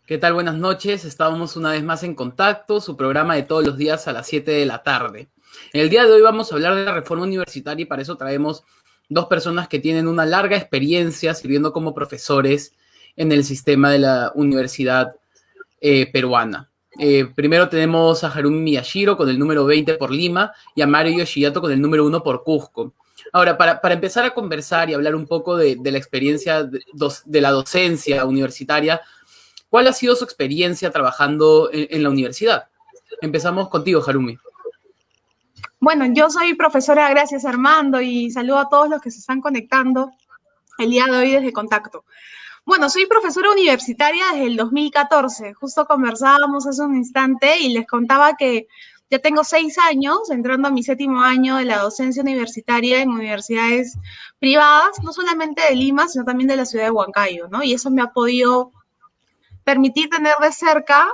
¿Qué tal? Buenas noches. Estábamos una vez más en contacto, su programa de todos los días a las 7 de la tarde. En el día de hoy vamos a hablar de la reforma universitaria y para eso traemos dos personas que tienen una larga experiencia sirviendo como profesores en el sistema de la universidad peruana. Primero tenemos a Harumi Miyashiro con el número 20 por Lima y a Mario Yoshiyato con el número 1 por Cusco. Ahora, para empezar a conversar y hablar un poco de la experiencia de la docencia universitaria, ¿cuál ha sido su experiencia trabajando en la universidad? Empezamos contigo, Harumi. Bueno, yo soy profesora, gracias Armando, y saludo a todos los que se están conectando el día de hoy desde Contacto. Bueno, soy profesora universitaria desde el 2014. Justo conversábamos hace un instante y les contaba que ya tengo 6 años entrando a mi 7.º año de la docencia universitaria en universidades privadas, no solamente de Lima, sino también de la ciudad de Huancayo, ¿no? Y eso me ha podido permitir tener de cerca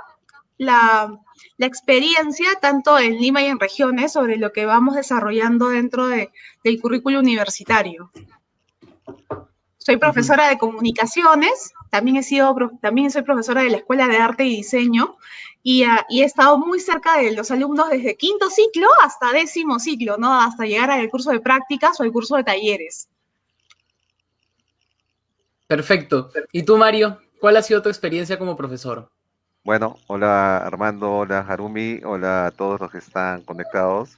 la experiencia, tanto en Lima y en regiones, sobre lo que vamos desarrollando dentro del currículo universitario. Soy profesora de comunicaciones, también soy profesora de la Escuela de Arte y Diseño, y he estado muy cerca de los alumnos desde quinto ciclo hasta 10.º ciclo, ¿no? Hasta llegar al curso de prácticas o al curso de talleres. Perfecto. ¿Y tú, Mario? ¿Cuál ha sido tu experiencia como profesor? Bueno, hola Armando, hola Harumi, hola a todos los que están conectados.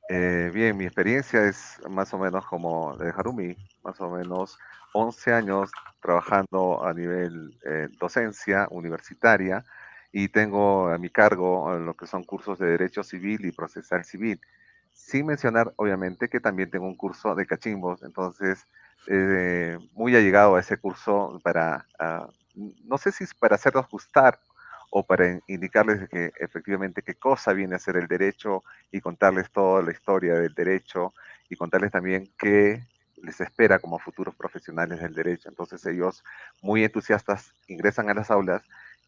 Bien, mi experiencia es más o menos como de Harumi, más o menos 11 años trabajando a nivel docencia universitaria y tengo a mi cargo lo que son cursos de Derecho Civil y Procesal Civil. Sin mencionar, obviamente, que también tengo un curso de cachimbos, entonces muy allegado a ese curso para, no sé si es para hacerlos gustar o para indicarles que efectivamente qué cosa viene a ser el derecho y contarles toda la historia del derecho y contarles también qué les espera como futuros profesionales del derecho. Entonces ellos, muy entusiastas, ingresan a las aulas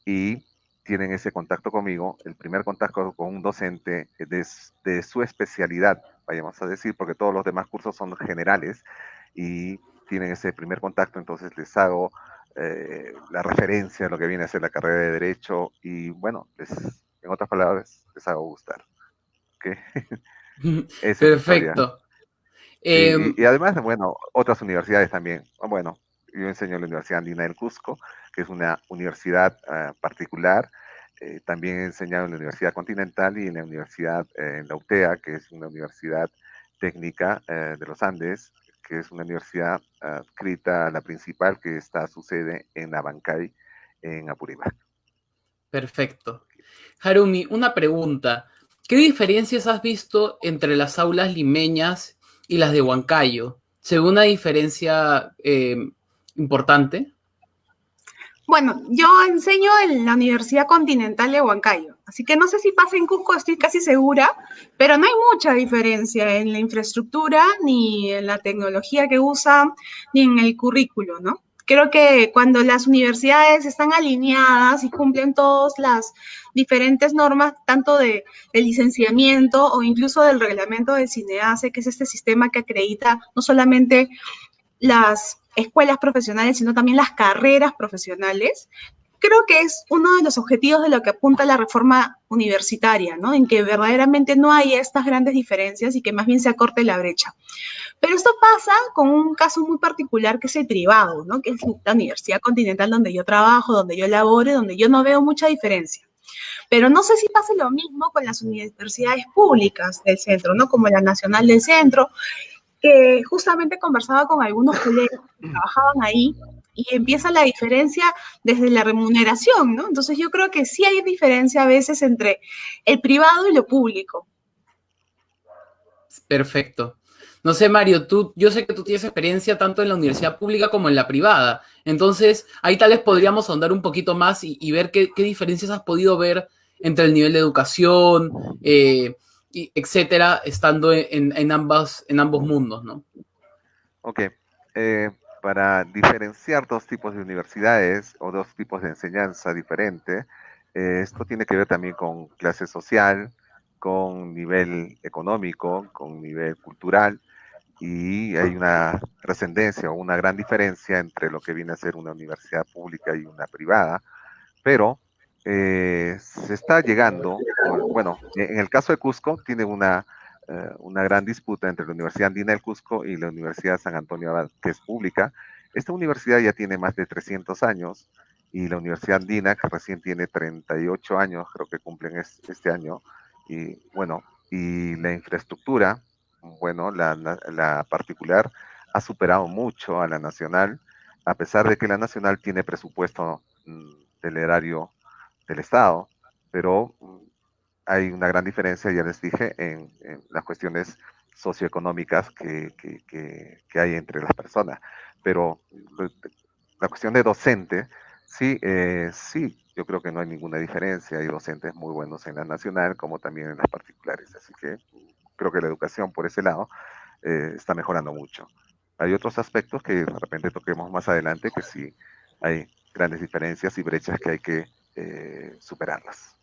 y tienen ese contacto conmigo, el primer contacto con un docente de su especialidad, vayamos a decir, porque todos los demás cursos son generales y tienen ese primer contacto, entonces les hago la referencia a lo que viene a ser la carrera de Derecho y bueno, en otras palabras, les hago gustar. ¿Okay? Esa es mi historia. Perfecto. Sí, y además, bueno, otras universidades también. Bueno, yo enseño en la Universidad Andina del Cusco, que es una universidad particular. También he enseñado en la Universidad Continental y en la Universidad, en la UTEA, que es una universidad técnica de los Andes, que es una universidad adscrita a la principal, que está su sede en Abancay, en Apurímac. Perfecto. Harumi, una pregunta. ¿Qué diferencias has visto entre las aulas limeñas y las de Huancayo? ¿Se ve una diferencia importante? Bueno, yo enseño en la Universidad Continental de Huancayo, así que no sé si pasa en Cusco, estoy casi segura, pero no hay mucha diferencia en la infraestructura, ni en la tecnología que usan, ni en el currículo, ¿no? Creo que cuando las universidades están alineadas y cumplen todas las diferentes normas, tanto de licenciamiento o incluso del reglamento del CINEACE, que es este sistema que acredita no solamente las escuelas profesionales, sino también las carreras profesionales, creo que es uno de los objetivos de lo que apunta la reforma universitaria, ¿no? En que verdaderamente no hay estas grandes diferencias y que más bien se acorte la brecha. Pero esto pasa con un caso muy particular que es el privado, ¿no? Que es la Universidad Continental donde yo trabajo, donde yo laboro, donde yo no veo mucha diferencia. Pero no sé si pasa lo mismo con las universidades públicas del centro, ¿no? Como la Nacional del Centro, que justamente conversaba con algunos colegas que trabajaban ahí y empieza la diferencia desde la remuneración, ¿no? Entonces yo creo que sí hay diferencia a veces entre el privado y lo público. Perfecto. No sé, Mario, yo sé que tú tienes experiencia tanto en la universidad pública como en la privada. Entonces, ahí tal vez podríamos ahondar un poquito más y ver qué diferencias has podido ver entre el nivel de educación, etcétera, estando en ambos mundos, ¿no? Ok, para diferenciar dos tipos de universidades o dos tipos de enseñanza diferente, esto tiene que ver también con clase social, con nivel económico, con nivel cultural, y hay una trascendencia o una gran diferencia entre lo que viene a ser una universidad pública y una privada, pero se está llegando, bueno, en el caso de Cusco tiene una gran disputa entre la Universidad Andina del Cusco y la Universidad San Antonio Abad, que es pública. Esta universidad ya tiene más de 300 años y la Universidad Andina, que recién tiene 38 años, creo que cumplen este año, y bueno, y la infraestructura, bueno, la particular ha superado mucho a la nacional, a pesar de que la nacional tiene presupuesto del erario del Estado, pero hay una gran diferencia, ya les dije, en las cuestiones socioeconómicas que hay entre las personas. Pero la cuestión de docente, sí, sí, yo creo que no hay ninguna diferencia. Hay docentes muy buenos en la nacional como también en las particulares. Así que creo que la educación por ese lado está mejorando mucho. Hay otros aspectos que de repente toquemos más adelante que sí hay grandes diferencias y brechas que hay que superarlas.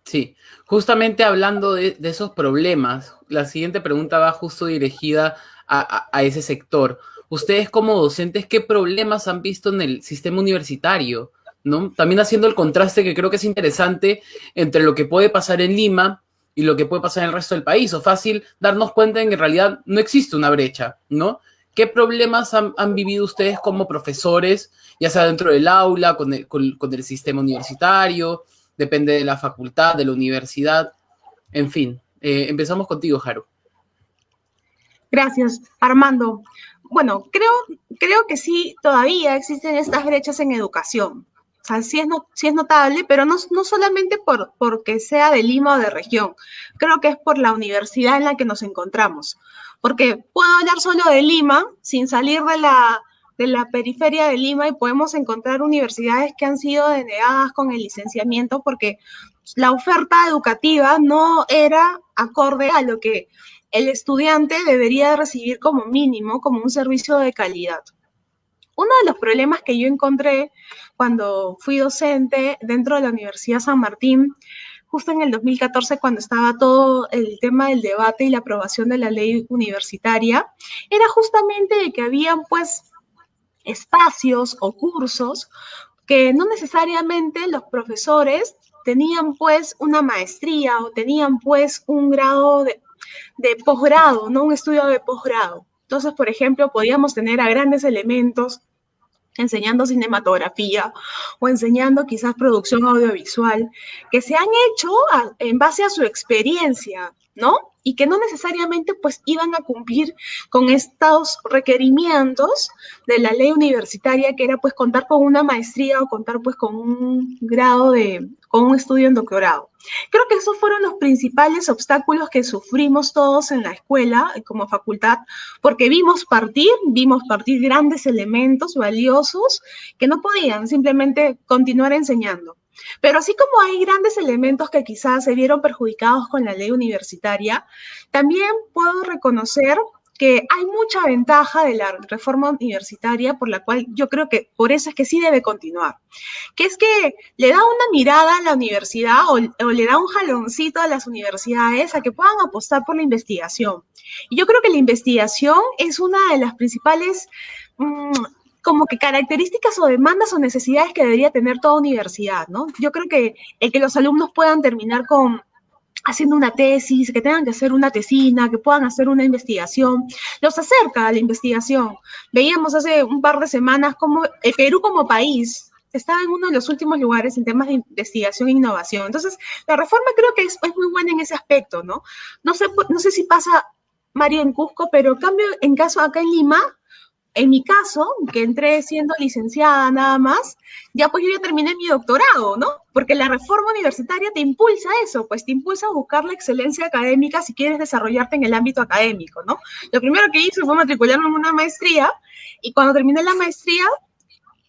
Sí, justamente hablando de esos problemas, la siguiente pregunta va justo dirigida a ese sector. Ustedes como docentes, ¿qué problemas han visto en el sistema universitario? ¿No? También haciendo el contraste que creo que es interesante entre lo que puede pasar en Lima y lo que puede pasar en el resto del país. O fácil darnos cuenta en que en realidad no existe una brecha, ¿no? ¿Qué problemas han vivido ustedes como profesores, ya sea dentro del aula, con el sistema universitario? Depende de la facultad, de la universidad, en fin. Empezamos contigo, Jaro. Gracias, Armando. Bueno, creo que sí, todavía existen estas brechas en educación. O sea, sí sí es notable, pero no solamente porque sea de Lima o de región. Creo que es por la universidad en la que nos encontramos. Porque puedo hablar solo de Lima sin salir de la periferia de Lima y podemos encontrar universidades que han sido denegadas con el licenciamiento porque la oferta educativa no era acorde a lo que el estudiante debería recibir como mínimo, como un servicio de calidad. Uno de los problemas que yo encontré cuando fui docente dentro de la Universidad San Martín, justo en el 2014, cuando estaba todo el tema del debate y la aprobación de la ley universitaria, era justamente de que habían pues espacios o cursos que no necesariamente los profesores tenían pues una maestría o tenían pues un grado de posgrado, ¿no? Un estudio de posgrado. Entonces, por ejemplo, podíamos tener a grandes elementos enseñando cinematografía o enseñando quizás producción audiovisual, que se han hecho en base a su experiencia, ¿no? Y que no necesariamente pues iban a cumplir con estos requerimientos de la ley universitaria, que era pues contar con una maestría o contar pues con un grado con un estudio en doctorado. Creo que esos fueron los principales obstáculos que sufrimos todos en la escuela como facultad, porque vimos partir grandes elementos valiosos que no podían simplemente continuar enseñando. Pero así como hay grandes elementos que quizás se vieron perjudicados con la ley universitaria, también puedo reconocer que hay mucha ventaja de la reforma universitaria, por la cual yo creo que por eso es que sí debe continuar, que es que le da una mirada a la universidad o le da un jaloncito a las universidades a que puedan apostar por la investigación. Y yo creo que la investigación es una de las principales como que características o demandas o necesidades que debería tener toda universidad, ¿no? Yo creo que el que los alumnos puedan terminar haciendo una tesis, que tengan que hacer una tesina, que puedan hacer una investigación, los acerca a la investigación. Veíamos hace un par de semanas como el Perú como país estaba en uno de los últimos lugares en temas de investigación e innovación. Entonces, la reforma creo que es muy buena en ese aspecto, ¿no? No sé si pasa, María, en Cusco, pero cambio en caso acá en Lima, en mi caso, que entré siendo licenciada nada más, ya pues yo ya terminé mi doctorado, ¿no? Porque la reforma universitaria te impulsa a eso, pues te impulsa a buscar la excelencia académica si quieres desarrollarte en el ámbito académico, ¿no? Lo primero que hice fue matricularme en una maestría y cuando terminé la maestría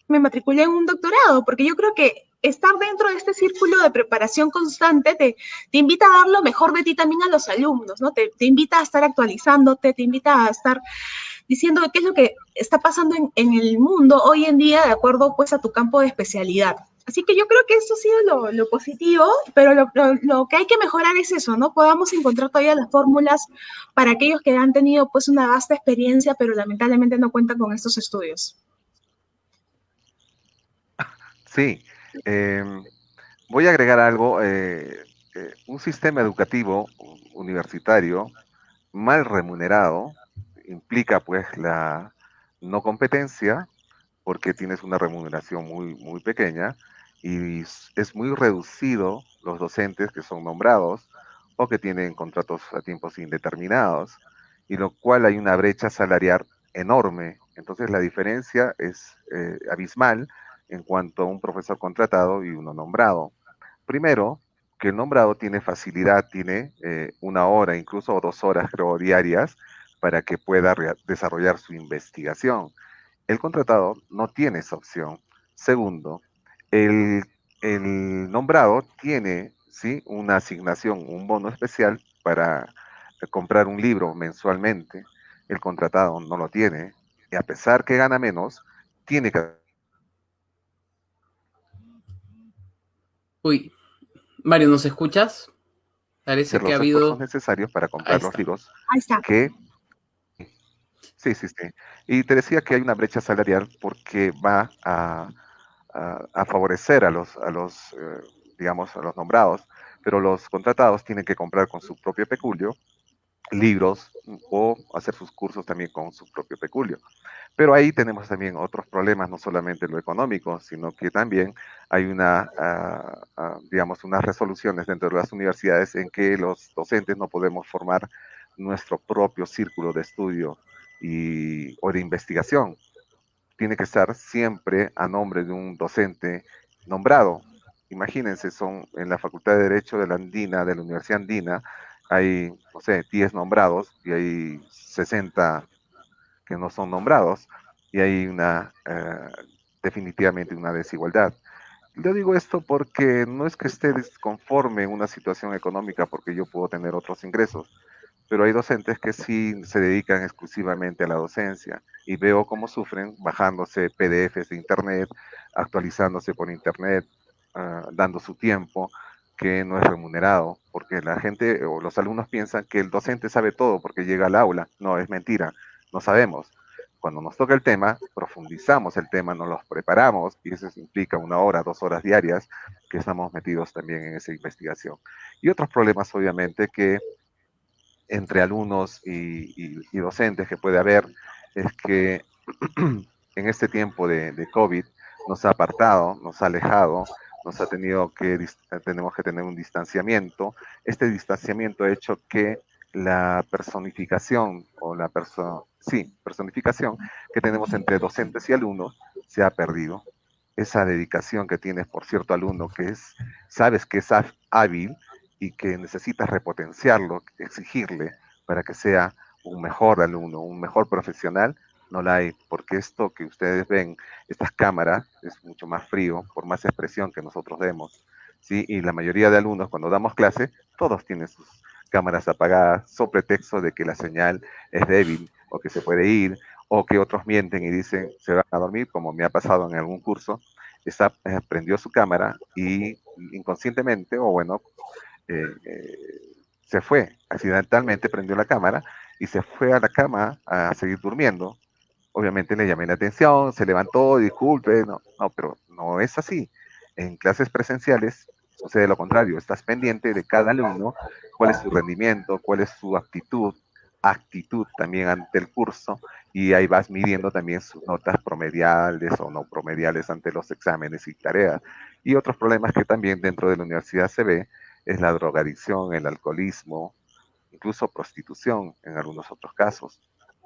me matriculé en un doctorado, porque yo creo que estar dentro de este círculo de preparación constante te invita a dar lo mejor de ti también a los alumnos, ¿no? Te invita a estar actualizándote, te invita a estar diciendo qué es lo que está pasando en el mundo hoy en día de acuerdo pues a tu campo de especialidad. Así que yo creo que eso ha sido lo positivo, pero lo que hay que mejorar es eso, ¿no? Podamos encontrar todavía las fórmulas para aquellos que han tenido pues una vasta experiencia, pero lamentablemente no cuentan con estos estudios. Sí, Em, Voy a agregar algo. Un sistema educativo universitario mal remunerado implica pues la no competencia porque tienes una remuneración muy pequeña y es muy reducido los docentes que son nombrados o que tienen contratos a tiempos indeterminados, y lo cual hay una brecha salarial enorme. Entonces la diferencia es abismal en cuanto a un profesor contratado y uno nombrado. Primero, que el nombrado tiene facilidad, tiene 1 hora, incluso 2 horas, creo, diarias, para que pueda desarrollar su investigación. El contratado no tiene esa opción. Segundo, el, el nombrado tiene, ¿sí?, una asignación, un bono especial para comprar un libro mensualmente. El contratado no lo tiene. Y a pesar que gana menos, tiene que Uy, Mario, ¿nos escuchas? Parece hacer que ha los esfuerzos habido... necesarios para Ahí comprar los está. libros Ahí está. que... Sí, sí, sí. Y te decía que hay una brecha salarial porque va a favorecer digamos, a los nombrados, pero los contratados tienen que comprar con su propio peculio libros o hacer sus cursos también con su propio peculio. Pero ahí tenemos también otros problemas, no solamente lo económico, sino que también hay digamos, unas resoluciones dentro de las universidades en que los docentes no podemos formar nuestro propio círculo de estudio o de investigación. Tiene que estar siempre a nombre de un docente nombrado. Imagínense, son en la Facultad de Derecho de la Andina, de la Universidad Andina, hay, no sé, 10 nombrados y hay 60 que no son nombrados, y hay definitivamente una desigualdad. Yo digo esto porque no es que esté desconforme en una situación económica porque yo puedo tener otros ingresos, pero hay docentes que sí se dedican exclusivamente a la docencia y veo cómo sufren bajándose PDFs de internet, actualizándose por internet, dando su tiempo que no es remunerado, porque la gente o los alumnos piensan que el docente sabe todo porque llega al aula. No, es mentira, no sabemos. Cuando nos toca el tema, profundizamos el tema, nos los preparamos y eso implica 1 hora, 2 horas diarias que estamos metidos también en esa investigación. Y otros problemas, obviamente, que entre alumnos y docentes que puede haber es que en este tiempo de COVID nos ha apartado, nos ha alejado, tenemos que tener un distanciamiento. Este distanciamiento ha hecho que la personificación personificación que tenemos entre docentes y alumnos se ha perdido. Esa dedicación que tienes por cierto alumno sabes que es hábil y que necesitas repotenciarlo, exigirle para que sea un mejor alumno, un mejor profesional, no la hay, porque esto que ustedes ven, estas cámaras, es mucho más frío, por más expresión que nosotros demos, ¿sí? Y la mayoría de alumnos, cuando damos clase, todos tienen sus cámaras apagadas, sobre pretexto de que la señal es débil, o que se puede ir, o que otros mienten y dicen, se van a dormir, como me ha pasado en algún curso, prendió su cámara y inconscientemente, o bueno, eh, eh, se fue, accidentalmente prendió la cámara y se fue a la cama a seguir durmiendo. Obviamente le llamé la atención, se levantó, disculpe, no, no, pero no es así. En clases presenciales sucede lo contrario, estás pendiente de cada alumno, cuál es su rendimiento, cuál es su actitud también ante el curso, y ahí vas midiendo también sus notas promediales o no promediales ante los exámenes y tareas. Y otros problemas que también dentro de la universidad se ve es la drogadicción, el alcoholismo, incluso prostitución en algunos otros casos.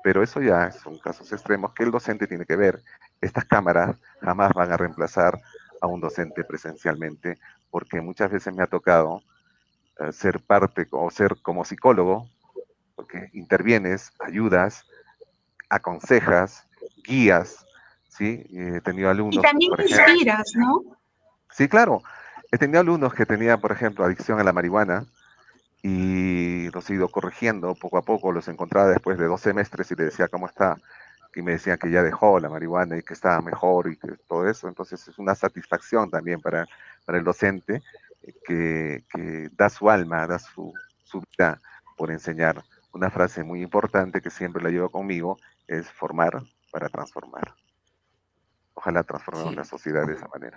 Pero eso ya son casos extremos que el docente tiene que ver. Estas cámaras jamás van a reemplazar a un docente presencialmente, porque muchas veces me ha tocado ser parte o ser como psicólogo, porque intervienes, ayudas, aconsejas, guías, ¿sí? He tenido Y alumnos, también por ejemplo, inspiras, ¿no? sí, claro, he tenido alumnos que tenían, por ejemplo, adicción a la marihuana, y los he ido corrigiendo poco a poco, los encontraba después de 2 semestres y le decía cómo está, y me decían que ya dejó la marihuana y que estaba mejor y que todo eso. Entonces es una satisfacción también para el docente que da su alma, da su vida por enseñar. Una frase muy importante que siempre la llevo conmigo es formar para transformar. Ojalá transformemos la Sí, sociedad de esa manera.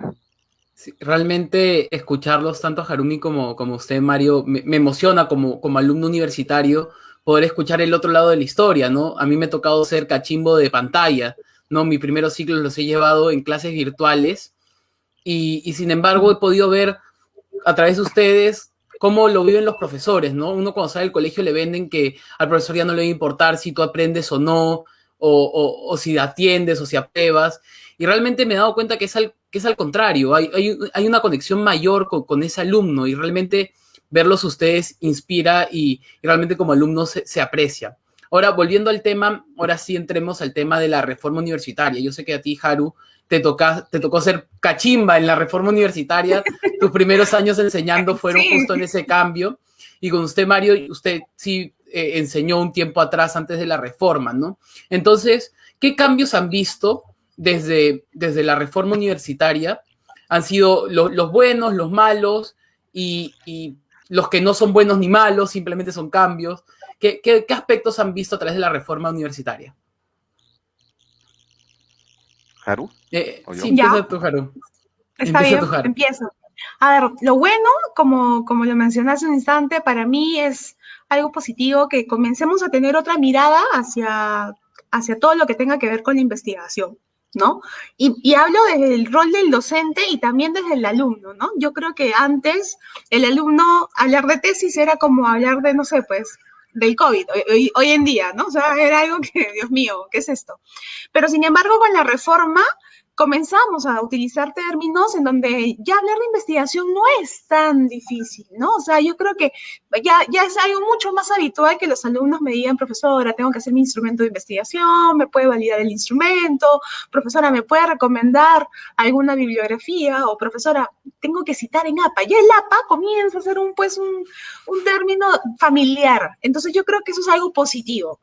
Sí, realmente escucharlos tanto a Harumi como usted, Mario, me emociona como alumno universitario poder escuchar el otro lado de la historia, ¿no? A mí me ha tocado ser cachimbo de pantalla, ¿no? Mis primeros ciclos los he llevado en clases virtuales y sin embargo he podido ver a través de ustedes cómo lo viven los profesores, ¿no? Uno cuando sale del colegio le venden que al profesor ya no le va a importar si tú aprendes o no, o si atiendes o si apruebas. Y realmente me he dado cuenta que es al contrario, hay una conexión mayor con ese alumno y realmente verlos ustedes inspira y realmente como alumno se aprecia. Ahora, volviendo al tema, ahora sí entremos al tema de la reforma universitaria. Yo sé que a ti, Haru, te tocó ser cachimba en la reforma universitaria. Tus primeros años enseñando fueron justo en Sí. ese cambio. Y con usted, Mario, usted sí enseñó un tiempo atrás, antes de la reforma, ¿no? Entonces, ¿qué cambios han visto desde la reforma universitaria? ¿Han sido los buenos, los malos y los que no son buenos ni malos, simplemente son cambios? ¿Qué aspectos han visto a través de la reforma universitaria? ¿Haru o Sí, yo? Ya, empieza tu, Haru. está Empieza tu, bien, Haru. empiezo. A ver, lo bueno, como lo mencioné hace un instante, para mí es algo positivo que comencemos a tener otra mirada hacia todo lo que tenga que ver con la investigación, ¿no? Y hablo desde el rol del docente y también desde el alumno, ¿no? Yo creo que antes el alumno hablar de tesis era como hablar de, no sé, pues, del COVID, hoy en día, ¿no? O sea, era algo que, Dios mío, ¿qué es esto? Pero sin embargo, con la reforma comenzamos a utilizar términos en donde ya hablar de investigación no es tan difícil, ¿no? O sea, yo creo que ya es algo mucho más habitual que los alumnos me digan, profesora, tengo que hacer mi instrumento de investigación, me puede validar el instrumento, profesora, me puede recomendar alguna bibliografía, o profesora, tengo que citar en APA. Ya el APA comienza a ser un término familiar. Entonces yo creo que eso es algo positivo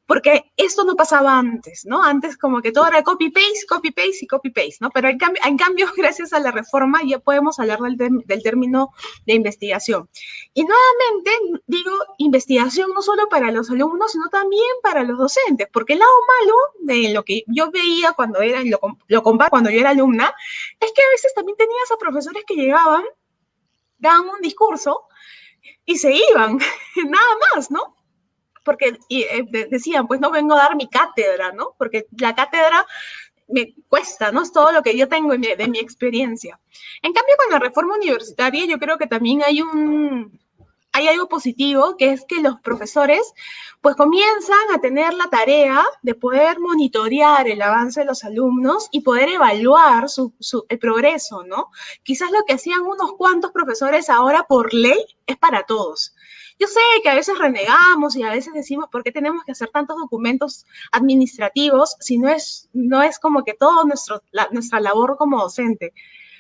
porque esto no pasaba antes, ¿no? Antes como que todo era copy-paste, copy-paste y copy-paste, ¿no? Pero en cambio, gracias a la reforma ya podemos hablar del término de investigación. Y nuevamente digo investigación no solo para los alumnos, sino también para los docentes, porque el lado malo de lo que yo veía cuando era, lo comparo cuando yo era alumna, es que a veces también tenías a profesores que llegaban, daban un discurso y se iban, nada más, ¿no? Porque decían, pues no vengo a dar mi cátedra, ¿no? Porque la cátedra me cuesta, ¿no? Es todo lo que yo tengo de mi experiencia. En cambio, con la reforma universitaria, yo creo que también hay algo positivo, que es que los profesores pues comienzan a tener la tarea de poder monitorear el avance de los alumnos y poder evaluar el progreso, ¿no? Quizás lo que hacían unos cuantos profesores ahora por ley es para todos. Yo sé que a veces renegamos y a veces decimos por qué tenemos que hacer tantos documentos administrativos si no es como que todo nuestra labor como docente.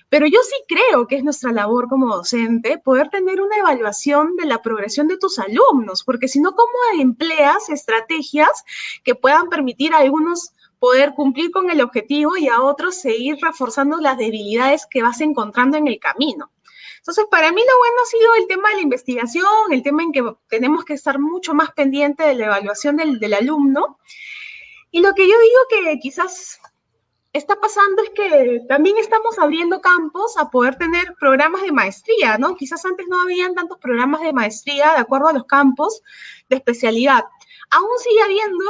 Pero yo sí creo que es nuestra labor como docente poder tener una evaluación de la progresión de tus alumnos, porque si no, ¿cómo empleas estrategias que puedan permitir a algunos poder cumplir con el objetivo y a otros seguir reforzando las debilidades que vas encontrando en el camino? Entonces, para mí lo bueno ha sido el tema de la investigación, el tema en que tenemos que estar mucho más pendiente de la evaluación del alumno. Y lo que yo digo que quizás está pasando es que también estamos abriendo campos a poder tener programas de maestría, ¿no? Quizás antes no habían tantos programas de maestría de acuerdo a los campos de especialidad. Aún sigue habiendo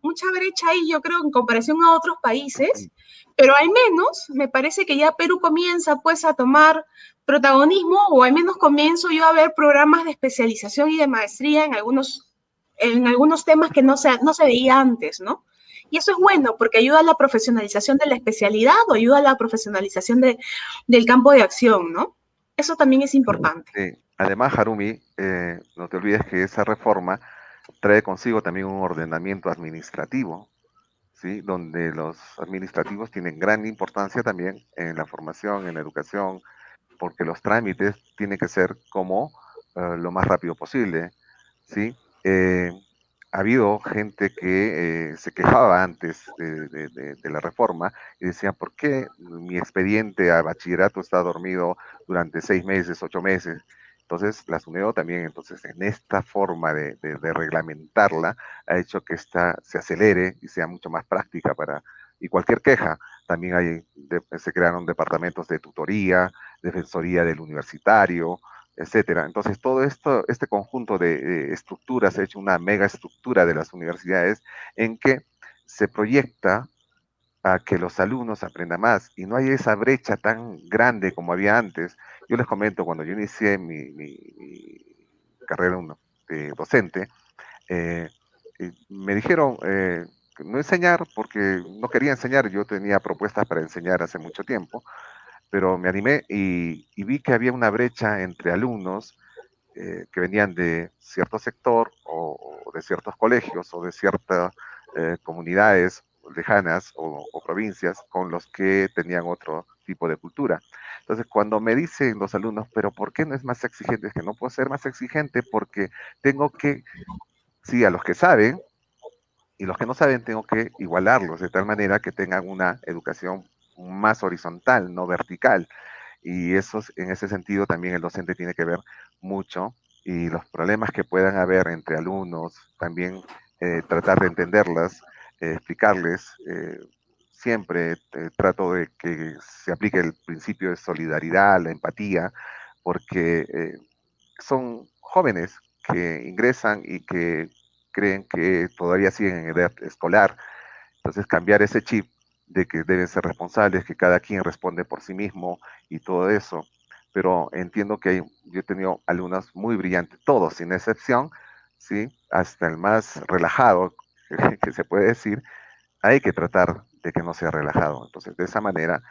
mucha brecha ahí, yo creo, en comparación a otros países, pero al menos me parece que ya Perú comienza pues a tomar protagonismo, o al menos comienzo yo a ver programas de especialización y de maestría en algunos temas que no se veía antes, ¿no? Y eso es bueno porque ayuda a la profesionalización de la especialidad o ayuda a la profesionalización del campo de acción, ¿no? Eso también es importante. Sí. Además, Harumi, no te olvides que esa reforma trae consigo también un ordenamiento administrativo, ¿sí? Donde los administrativos tienen gran importancia también en la formación, en la educación, porque los trámites tienen que ser como lo más rápido posible, ¿sí? Ha habido gente que se quejaba antes de la reforma y decían, ¿por qué mi expediente a bachillerato está dormido durante 6 meses, 8 meses? Entonces, la SUNEDO también, entonces, en esta forma de reglamentarla, ha hecho que esta se acelere y sea mucho más práctica y cualquier queja. También se crearon departamentos de tutoría, defensoría del universitario, etcétera. Entonces, todo esto, este conjunto de estructuras ha hecho una mega estructura de las universidades en que se proyecta a que los alumnos aprendan más y no hay esa brecha tan grande como había antes. Yo les comento, cuando yo inicié mi carrera de docente, eh, me dijeron no enseñar porque no quería enseñar, yo tenía propuestas para enseñar hace mucho tiempo, pero me animé y vi que había una brecha entre alumnos que venían de cierto sector o de ciertos colegios o de ciertas comunidades lejanas o provincias con los que tenían otro tipo de cultura. Entonces, cuando me dicen los alumnos, pero ¿por qué no es más exigente? Es que no puedo ser más exigente porque tengo que, sí, a los que saben y los que no saben tengo que igualarlos de tal manera que tengan una educación más horizontal, no vertical. Y eso, en ese sentido también el docente tiene que ver mucho y los problemas que puedan haber entre alumnos, también tratar de entenderlas, explicarles. Siempre trato de que se aplique el principio de solidaridad, la empatía, porque son jóvenes que ingresan y que creen que todavía siguen en edad escolar. Entonces cambiar ese chip de que deben ser responsables, que cada quien responde por sí mismo y todo eso. Pero entiendo que yo he tenido alumnos muy brillantes, todos sin excepción, ¿sí? Hasta el más relajado que se puede decir, hay que tratar de que no sea relajado. Entonces, de esa manera,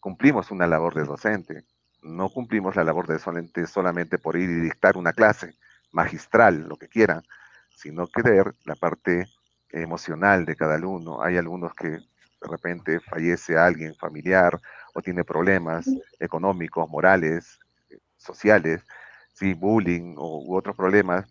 cumplimos una labor de docente. No cumplimos la labor de docente solamente por ir y dictar una clase magistral, lo que quieran, sino que ver la parte emocional de cada alumno. Hay alumnos que de repente fallece alguien familiar o tiene problemas económicos, morales, sociales, ¿sí? Bullying u otros problemas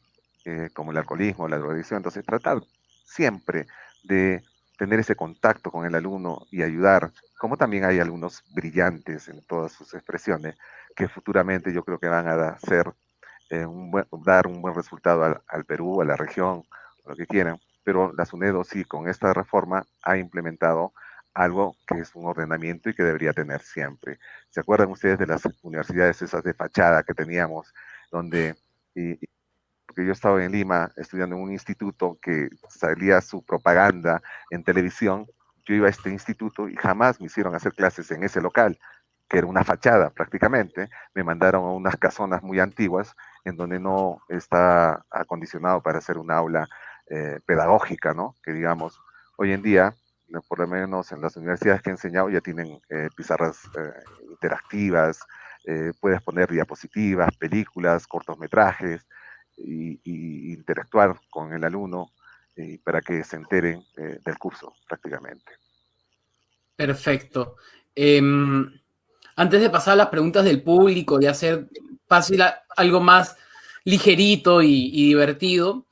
como el alcoholismo, la drogadicción. Entonces, tratar siempre de tener ese contacto con el alumno y ayudar, como también hay alumnos brillantes en todas sus expresiones, que futuramente yo creo que van a hacer, dar un buen resultado al Perú, a la región, lo que quieran. Pero la SUNEDO sí, con esta reforma ha implementado algo que es un ordenamiento y que debería tener siempre. ¿Se acuerdan ustedes de las universidades esas de fachada que teníamos, donde porque yo estaba en Lima estudiando en un instituto que salía su propaganda en televisión? Yo iba a este instituto y jamás me hicieron hacer clases en ese local, que era una fachada prácticamente. Me mandaron a unas casonas muy antiguas en donde no está acondicionado para hacer una aula pedagógica, ¿no? Que digamos, hoy en día, por lo menos en las universidades que he enseñado, ya tienen pizarras interactivas, puedes poner diapositivas, películas, cortometrajes, y interactuar con el alumno para que se enteren del curso prácticamente. Perfecto. Antes de pasar a las preguntas del público y hacer fácil algo más ligerito y divertido,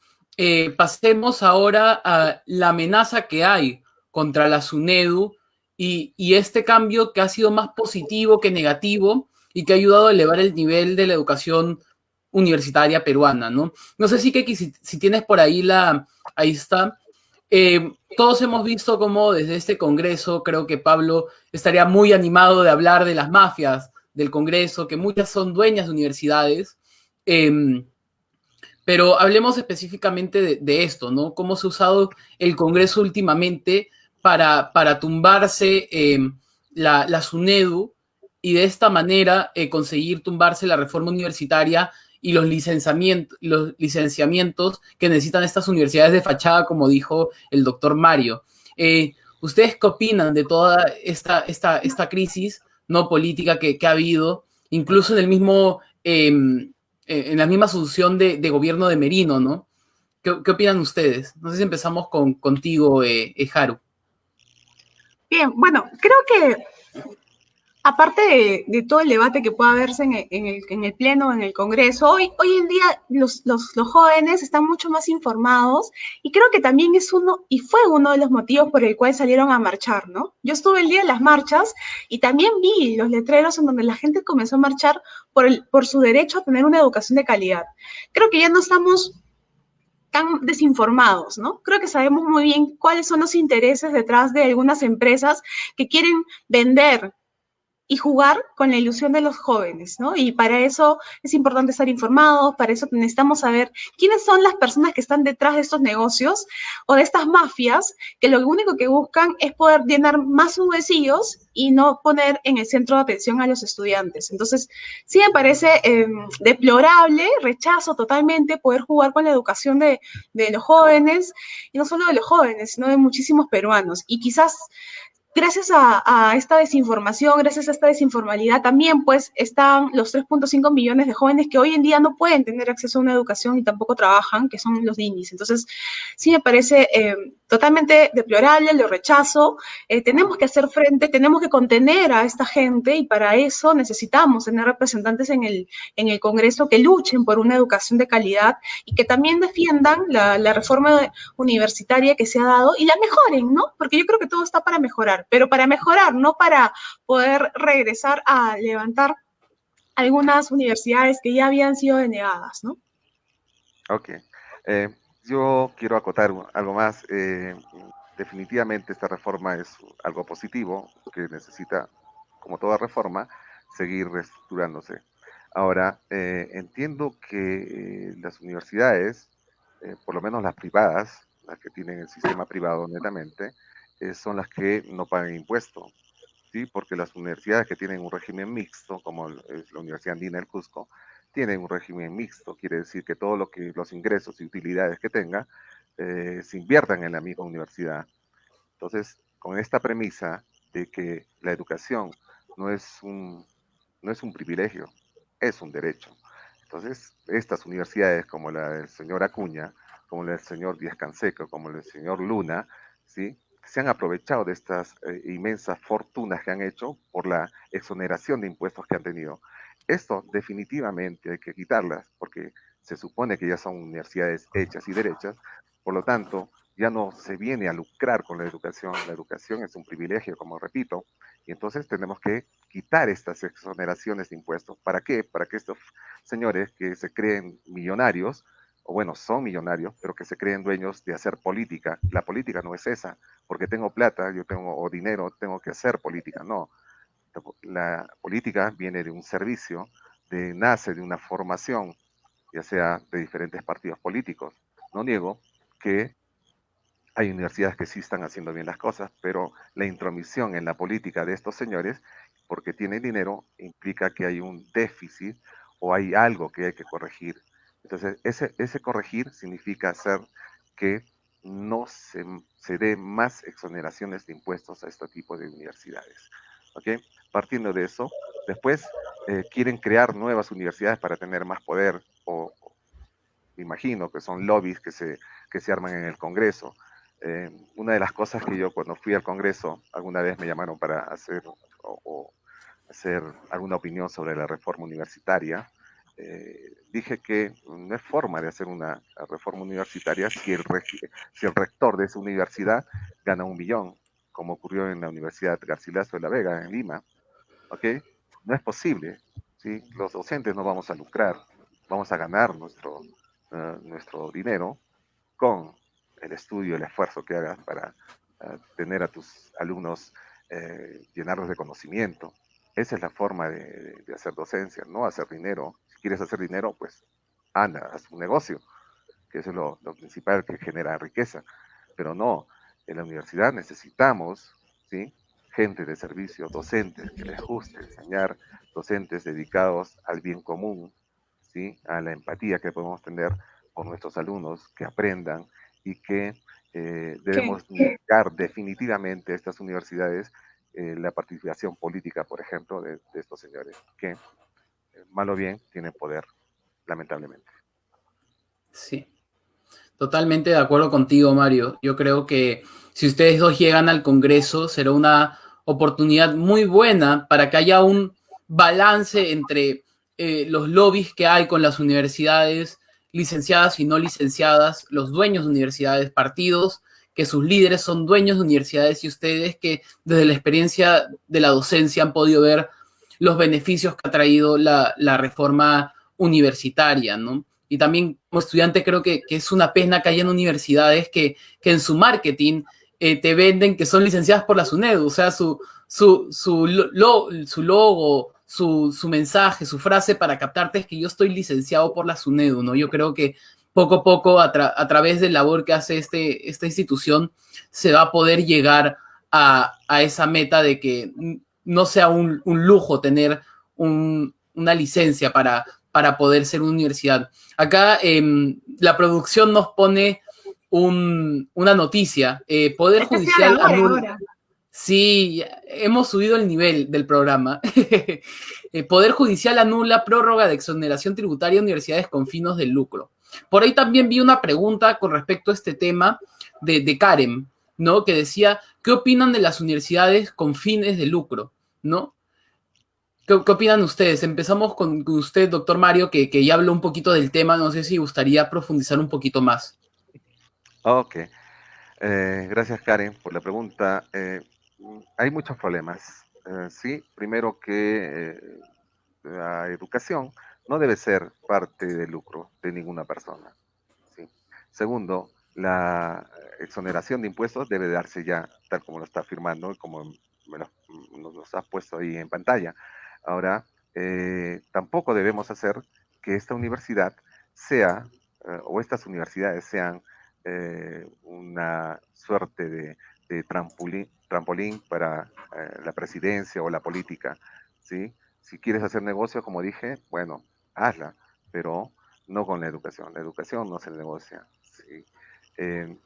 pasemos ahora a la amenaza que hay contra la SUNEDU y este cambio que ha sido más positivo que negativo y que ha ayudado a elevar el nivel de la educación universitaria peruana, ¿no? No sé si tienes por ahí ahí está. Todos hemos visto cómo desde este Congreso, creo que Pablo estaría muy animado de hablar de las mafias del Congreso, que muchas son dueñas de universidades, pero hablemos específicamente de esto, ¿no? Cómo se ha usado el Congreso últimamente para tumbarse la SUNEDU y de esta manera conseguir tumbarse la reforma universitaria y los licenciamientos que necesitan estas universidades de fachada, como dijo el doctor Mario. ¿Ustedes qué opinan de toda esta crisis no política que ha habido, incluso en el mismo, en la misma asunción de gobierno de Merino, ¿no? ¿Qué opinan ustedes? No sé si empezamos contigo, Haru. Bien, bueno, creo que aparte de todo el debate que pueda haberse en el Pleno, en el Congreso, hoy en día los jóvenes están mucho más informados y creo que también es fue uno de los motivos por el cual salieron a marchar, ¿no? Yo estuve el día de las marchas y también vi los letreros en donde la gente comenzó a marchar por su derecho a tener una educación de calidad. Creo que ya no estamos están desinformados, ¿no? Creo que sabemos muy bien cuáles son los intereses detrás de algunas empresas que quieren vender y jugar con la ilusión de los jóvenes, ¿no? Y para eso es importante estar informados, para eso necesitamos saber quiénes son las personas que están detrás de estos negocios o de estas mafias, que lo único que buscan es poder llenar más sus bolsillos y no poner en el centro de atención a los estudiantes. Entonces, sí me parece deplorable, rechazo totalmente poder jugar con la educación de los jóvenes, y no solo de los jóvenes, sino de muchísimos peruanos. Y quizás gracias a esta desinformación, gracias a esta desinformalidad, también pues están los 3.5 millones de jóvenes que hoy en día no pueden tener acceso a una educación y tampoco trabajan, que son los ninis. Entonces, sí me parece totalmente deplorable, lo rechazo. Tenemos que hacer frente, tenemos que contener a esta gente, y para eso necesitamos tener representantes en el Congreso que luchen por una educación de calidad y que también defiendan la reforma universitaria que se ha dado y la mejoren, ¿no? Porque yo creo que todo está para mejorar, pero para mejorar, no para poder regresar a levantar algunas universidades que ya habían sido denegadas, ¿no? Ok. Yo quiero acotar algo más. Definitivamente esta reforma es algo positivo que necesita, como toda reforma, seguir reestructurándose. Ahora, entiendo que las universidades, por lo menos las privadas, las que tienen el sistema privado netamente, son las que no pagan impuestos, ¿sí? Porque las universidades que tienen un régimen mixto, como es la Universidad Andina del Cusco, tienen un régimen mixto, quiere decir que todo lo que los ingresos y utilidades que tenga se inviertan en la misma universidad. Entonces, con esta premisa de que la educación no es no es un privilegio, es un derecho. Entonces, estas universidades como la del señor Acuña, como la del señor Díaz Canseco, como la del señor Luna, ¿sí?, se han aprovechado de estas inmensas fortunas que han hecho por la exoneración de impuestos que han tenido. Esto definitivamente hay que quitarlas, porque se supone que ya son universidades hechas y derechas, por lo tanto, ya no se viene a lucrar con la educación es un privilegio, como repito, y entonces tenemos que quitar estas exoneraciones de impuestos. ¿Para qué? Para que estos señores que se creen millonarios, o bueno, son millonarios, pero que se creen dueños de hacer política. La política no es esa, porque tengo plata, yo tengo o dinero, tengo que hacer política. No, la política viene de un servicio, nace de una formación, ya sea de diferentes partidos políticos. No niego que hay universidades que sí están haciendo bien las cosas, pero la intromisión en la política de estos señores, porque tienen dinero, implica que hay un déficit o hay algo que hay que corregir. Entonces, ese corregir significa hacer que no se dé más exoneraciones de impuestos a este tipo de universidades. ¿Ok? Partiendo de eso, después quieren crear nuevas universidades para tener más poder, o me imagino que son lobbies que se arman en el Congreso. Una de las cosas que yo cuando fui al Congreso, alguna vez me llamaron para hacer hacer alguna opinión sobre la reforma universitaria, dije que no es forma de hacer una reforma universitaria si si el rector de esa universidad gana 1 millón, como ocurrió en la Universidad Garcilaso de la Vega, en Lima. ¿Ok? No es posible, ¿sí? Los docentes no vamos a lucrar, vamos a ganar nuestro dinero con el estudio, el esfuerzo que hagas para tener a tus alumnos, llenarlos de conocimiento. Esa es la forma de hacer docencia, no hacer dinero. Si quieres hacer dinero, pues anda, haz un negocio, que eso es lo principal que genera riqueza. Pero no, en la universidad necesitamos, ¿sí?, gente de servicio, docentes que les guste enseñar, docentes dedicados al bien común, ¿sí?, a la empatía que podemos tener con nuestros alumnos, que aprendan, y que debemos negar definitivamente a estas universidades la participación política, por ejemplo, de estos señores, que mal o bien tienen poder, lamentablemente. Sí, totalmente de acuerdo contigo, Mario. Yo creo que si ustedes dos llegan al Congreso, será una oportunidad muy buena para que haya un balance entre los lobbies que hay con las universidades licenciadas y no licenciadas, los dueños de universidades, partidos que sus líderes son dueños de universidades, y ustedes que desde la experiencia de la docencia han podido ver los beneficios que ha traído la reforma universitaria, ¿no? y también como estudiante creo que es una pena que hayan universidades que en su marketing te venden que son licenciadas por la SUNEDU, o sea, su logo, su mensaje, su frase para captarte es que yo estoy licenciado por la SUNEDU, ¿no? Yo creo que poco a poco, a través del labor que hace esta institución, se va a poder llegar a esa meta de que no sea un lujo tener una licencia para poder ser una universidad. Acá la producción nos pone una noticia. Poder Es que sí, Judicial anula. ahora. Sí, hemos subido el nivel del programa. Poder Judicial anula prórroga de exoneración tributaria a universidades con fines de lucro. Por ahí también vi una pregunta con respecto a este tema de Karen, ¿no? Que decía, ¿qué opinan de las universidades con fines de lucro? ¿No? ¿Qué opinan ustedes? Empezamos con usted, doctor Mario, que ya habló un poquito del tema. No sé si gustaría profundizar un poquito más. Ok, gracias Karen por la pregunta. Hay muchos problemas. Sí, primero que la educación no debe ser parte del lucro de ninguna persona. ¿Sí? Segundo, la exoneración de impuestos debe darse ya, tal como lo está afirmando y como nos has puesto ahí en pantalla. Ahora, tampoco debemos hacer que esta universidad sea, o estas universidades sean una suerte de trampolín para la presidencia o la política, ¿sí? Si quieres hacer negocio, como dije, bueno, hazla, pero no con la educación. La educación no se negocia, ¿sí?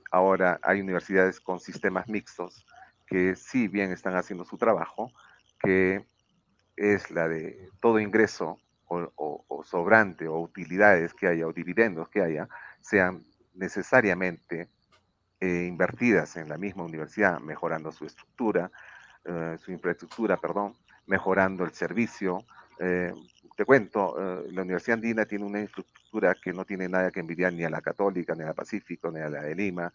Ahora hay universidades con sistemas mixtos que sí bien están haciendo su trabajo, que es la de todo ingreso o sobrante o utilidades que haya o dividendos que haya, sean necesariamente invertidas en la misma universidad, mejorando su infraestructura, perdón, mejorando el servicio. Eh, Te cuento, la Universidad Andina tiene una infraestructura que no tiene nada que envidiar ni a la Católica, ni a la Pacífico, ni a la de Lima.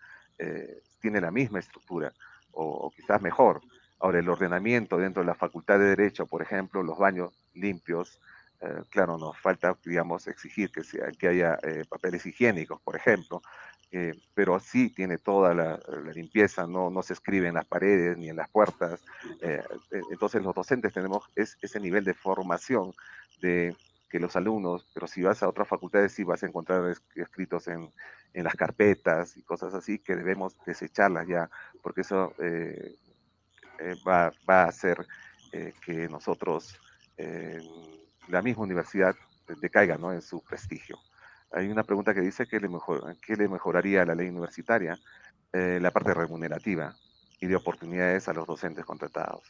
Tiene la misma estructura, o quizás mejor. Ahora, el ordenamiento dentro de la Facultad de Derecho, por ejemplo, los baños limpios, claro, nos falta, digamos, exigir que haya papeles higiénicos, por ejemplo, pero sí tiene toda la limpieza, no se escribe en las paredes ni en las puertas. Entonces los docentes tenemos ese nivel de formación de que los alumnos, pero si vas a otras facultades sí vas a encontrar escritos en las carpetas y cosas así que debemos desecharlas ya, porque eso va a hacer que nosotros, la misma universidad, decaiga, ¿no?, en su prestigio. Hay una pregunta que dice qué le mejoraría a la ley universitaria, la parte remunerativa y de oportunidades a los docentes contratados.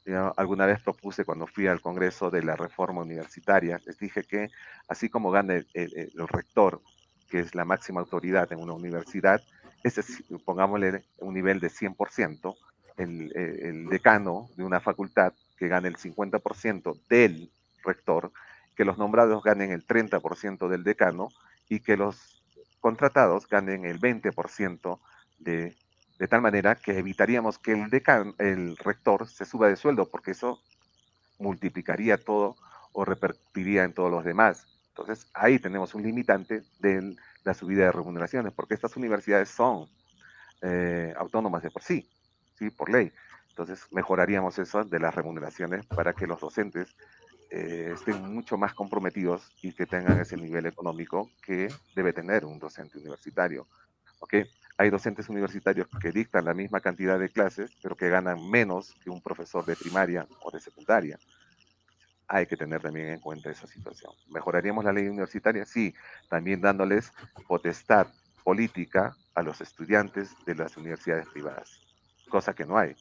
Yo alguna vez propuse cuando fui al Congreso de la Reforma Universitaria, les dije que así como gana el rector, que es la máxima autoridad en una universidad, ese, pongámosle un nivel de 100%, el decano de una facultad que gane el 50% del rector, que los nombrados ganen el 30% del decano y que los contratados ganen el 20% de tal manera que evitaríamos que el rector se suba de sueldo, porque eso multiplicaría todo o repercutiría en todos los demás. Entonces, ahí tenemos un limitante de la subida de remuneraciones, porque estas universidades son autónomas de por sí, ¿sí? Por ley. Entonces, mejoraríamos eso de las remuneraciones para que los docentes estén mucho más comprometidos y que tengan ese nivel económico que debe tener un docente universitario. ¿Ok? Hay docentes universitarios que dictan la misma cantidad de clases, pero que ganan menos que un profesor de primaria o de secundaria. Hay que tener también en cuenta esa situación. ¿Mejoraríamos la ley universitaria? Sí, también dándoles potestad política a los estudiantes de las universidades privadas, cosa que no hay.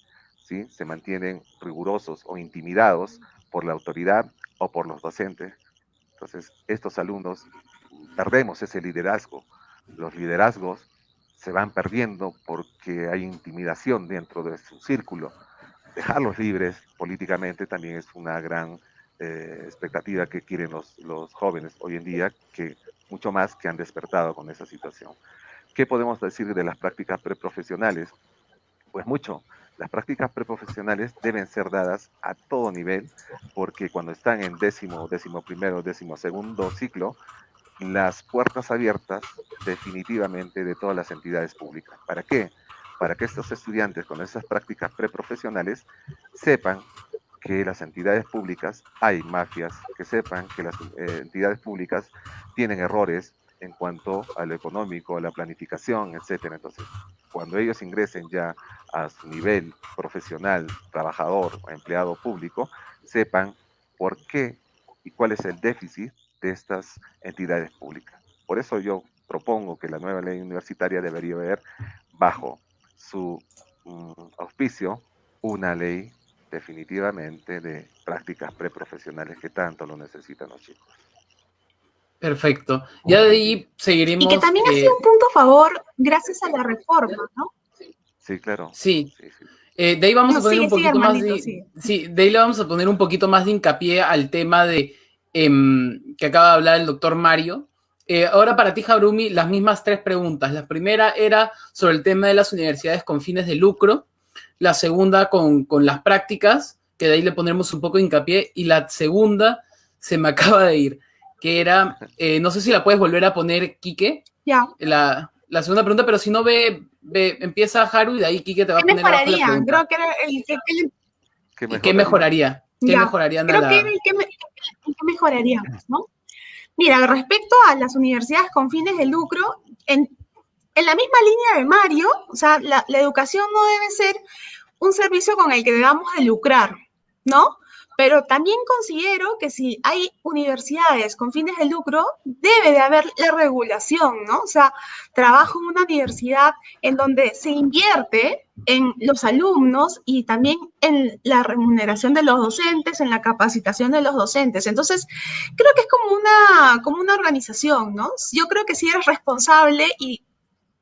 ¿Sí? Se mantienen rigurosos o intimidados por la autoridad o por los docentes. Entonces, estos alumnos perdemos ese liderazgo. Los liderazgos se van perdiendo porque hay intimidación dentro de su círculo. Dejarlos libres políticamente también es una gran expectativa que quieren los jóvenes hoy en día, que mucho más que han despertado con esa situación. ¿Qué podemos decir de las prácticas preprofesionales? Pues mucho. Las prácticas preprofesionales deben ser dadas a todo nivel, porque cuando están en décimo primero, décimo segundo ciclo, las puertas abiertas definitivamente de todas las entidades públicas. ¿Para qué? Para que estos estudiantes con esas prácticas preprofesionales sepan que las entidades públicas hay mafias, que sepan que las entidades públicas tienen errores en cuanto a lo económico, a la planificación, etcétera. Entonces, cuando ellos ingresen ya a su nivel profesional, trabajador o empleado público, sepan por qué y cuál es el déficit de estas entidades públicas. Por eso yo propongo que la nueva ley universitaria debería haber bajo su auspicio una ley definitivamente de prácticas preprofesionales que tanto lo necesitan los chicos. Perfecto. Ya de ahí Y que seguiremos. también ha sido un punto a favor gracias a la reforma, ¿no? Sí, claro. Sí. Sí, sí. De ahí vamos a poner un poquito más hermanito, de. sigue. Sí, de ahí le vamos a poner un poquito más de hincapié al tema de que acaba de hablar el doctor Mario. Ahora para ti, Harumi, las mismas 3 preguntas. La primera era sobre el tema de las universidades con fines de lucro. La segunda con las prácticas, que de ahí le pondremos un poco de hincapié. Y la segunda se me acaba de ir, que era, no sé si la puedes volver a poner, Quique. Ya. La segunda pregunta, pero si no empieza Haru y de ahí Quique te va a ¿Qué poner abajo la mejoraría? pregunta. Creo que era el que ¿Qué mejoraría? ¿Qué ya, mejorarían creo que era el que mejoraríamos, ¿no? Mira, respecto a las universidades con fines de lucro, en la misma línea de Mario, o sea, la educación no debe ser un servicio con el que debamos de lucrar, ¿no? Pero también considero que si hay universidades con fines de lucro, debe de haber la regulación, ¿no? O sea, trabajo en una universidad en donde se invierte en los alumnos y también en la remuneración de los docentes, en la capacitación de los docentes. Entonces, creo que es como una organización, ¿no? Yo creo que si eres responsable y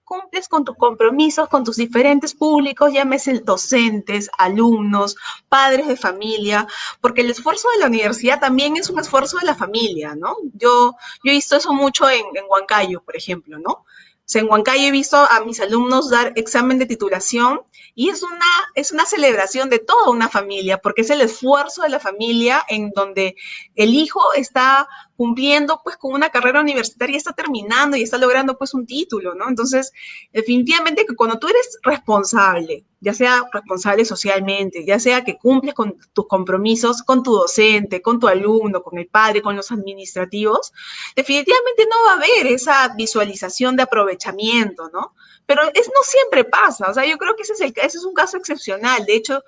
cumples con tus compromisos, con tus diferentes públicos, llámese docentes, alumnos, padres de familia, porque el esfuerzo de la universidad también es un esfuerzo de la familia, ¿no? Yo he visto eso mucho en Huancayo, por ejemplo, ¿no? O sea, en Huancayo he visto a mis alumnos dar examen de titulación y es una celebración de toda una familia, porque es el esfuerzo de la familia en donde el hijo está cumpliendo pues con una carrera universitaria, está terminando y está logrando pues un título, ¿no? Entonces, definitivamente que cuando tú eres responsable, ya sea responsable socialmente, ya sea que cumples con tus compromisos con tu docente, con tu alumno, con el padre, con los administrativos, definitivamente no va a haber esa visualización de aprovechamiento, ¿no? Pero no siempre pasa, o sea, yo creo que ese es un caso excepcional. De hecho,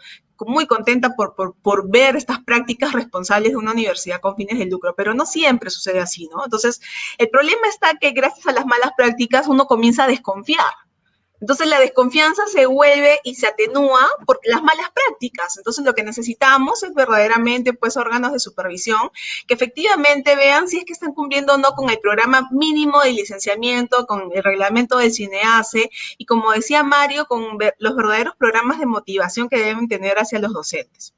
muy contenta por ver estas prácticas responsables de una universidad con fines de lucro, pero no siempre sucede así, ¿no? Entonces, el problema está que gracias a las malas prácticas uno comienza a desconfiar. Entonces la desconfianza se vuelve y se atenúa por las malas prácticas. Entonces lo que necesitamos es verdaderamente pues órganos de supervisión que efectivamente vean si es que están cumpliendo o no con el programa mínimo de licenciamiento, con el reglamento del CINEACE y como decía Mario, con los verdaderos programas de motivación que deben tener hacia los docentes.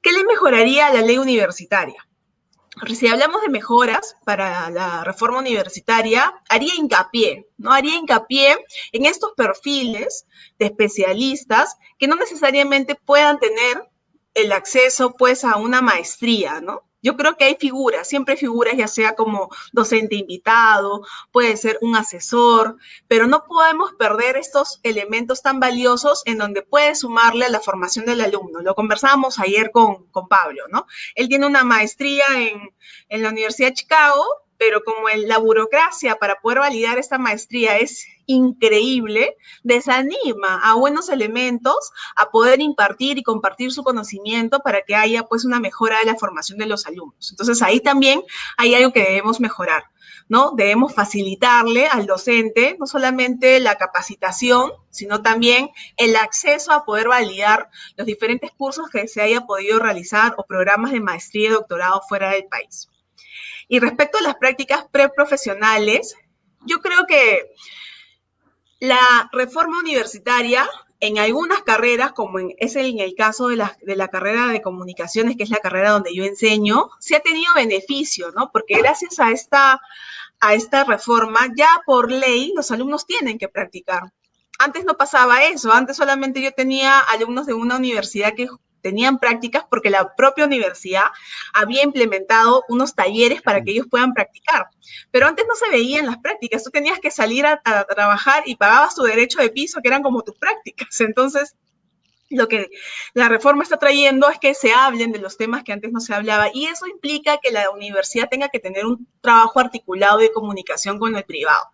¿Qué le mejoraría a la ley universitaria? Si hablamos de mejoras para la reforma universitaria, haría hincapié, ¿no? Haría hincapié en estos perfiles de especialistas que no necesariamente puedan tener el acceso, pues, a una maestría, ¿no? Yo creo que hay figuras, siempre hay figuras, ya sea como docente invitado, puede ser un asesor, pero no podemos perder estos elementos tan valiosos en donde puede sumarle a la formación del alumno. Lo conversábamos ayer con Pablo, ¿no? Él tiene una maestría en la Universidad de Chicago, pero como la burocracia para poder validar esta maestría es increíble, desanima a buenos elementos a poder impartir y compartir su conocimiento para que haya pues una mejora de la formación de los alumnos. Entonces ahí también hay algo que debemos mejorar, ¿no? Debemos facilitarle al docente no solamente la capacitación, sino también el acceso a poder validar los diferentes cursos que se haya podido realizar o programas de maestría y doctorado fuera del país. Y respecto a las prácticas preprofesionales, yo creo que la reforma universitaria en algunas carreras, como es en el caso de la carrera de comunicaciones, que es la carrera donde yo enseño, sí ha tenido beneficio, ¿no? Porque gracias a esta reforma, ya por ley, los alumnos tienen que practicar. Antes no pasaba eso, antes solamente yo tenía alumnos de una universidad que tenían prácticas porque la propia universidad había implementado unos talleres para que ellos puedan practicar. Pero antes no se veían las prácticas, tú tenías que salir a trabajar y pagabas tu derecho de piso, que eran como tus prácticas. Entonces, lo que la reforma está trayendo es que se hablen de los temas que antes no se hablaba y eso implica que la universidad tenga que tener un trabajo articulado de comunicación con el privado.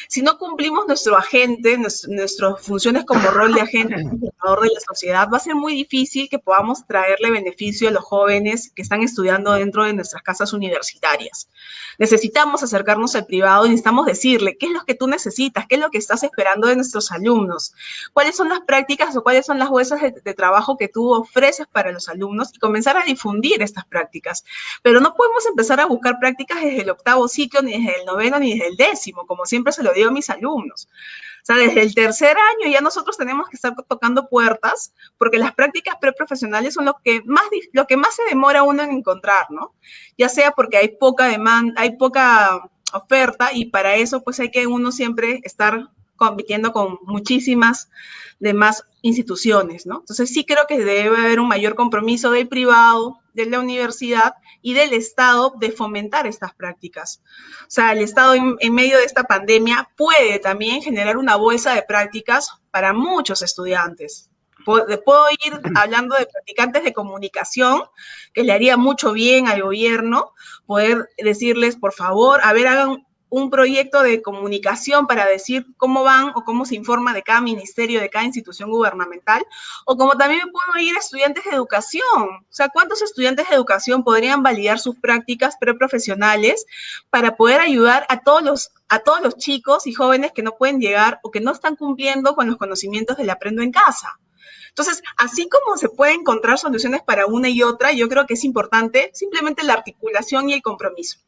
Si no cumplimos nuestro agente, nuestras funciones como rol de agente transformador de la sociedad, va a ser muy difícil que podamos traerle beneficio a los jóvenes que están estudiando dentro de nuestras casas universitarias. Necesitamos acercarnos al privado y necesitamos decirle qué es lo que tú necesitas, qué es lo que estás esperando de nuestros alumnos, cuáles son las prácticas o cuáles son las bolsas de trabajo que tú ofreces para los alumnos y comenzar a difundir estas prácticas. Pero no podemos empezar a buscar prácticas desde el octavo ciclo, ni desde el noveno, ni desde el décimo, como siempre se lo digo a mis alumnos. O sea, desde el tercer año ya nosotros tenemos que estar tocando puertas, porque las prácticas preprofesionales son lo que más se demora uno en encontrar, ¿no? Ya sea porque hay poca demanda, hay poca oferta, y para eso pues hay que uno siempre estar compitiendo con muchísimas demás instituciones, ¿no? Entonces sí creo que debe haber un mayor compromiso del privado, de la universidad y del Estado de fomentar estas prácticas. O sea, el Estado en medio de esta pandemia puede también generar una bolsa de prácticas para muchos estudiantes. Puedo ir hablando de practicantes de comunicación, que le haría mucho bien al gobierno, poder decirles, por favor, a ver, hagan un proyecto de comunicación para decir cómo van o cómo se informa de cada ministerio, de cada institución gubernamental, o como también me puedo ir a estudiantes de educación. O sea, ¿cuántos estudiantes de educación podrían validar sus prácticas preprofesionales para poder ayudar a todos los chicos y jóvenes que no pueden llegar o que no están cumpliendo con los conocimientos del aprendo en casa? Entonces, así como se pueden encontrar soluciones para una y otra, yo creo que es importante simplemente la articulación y el compromiso.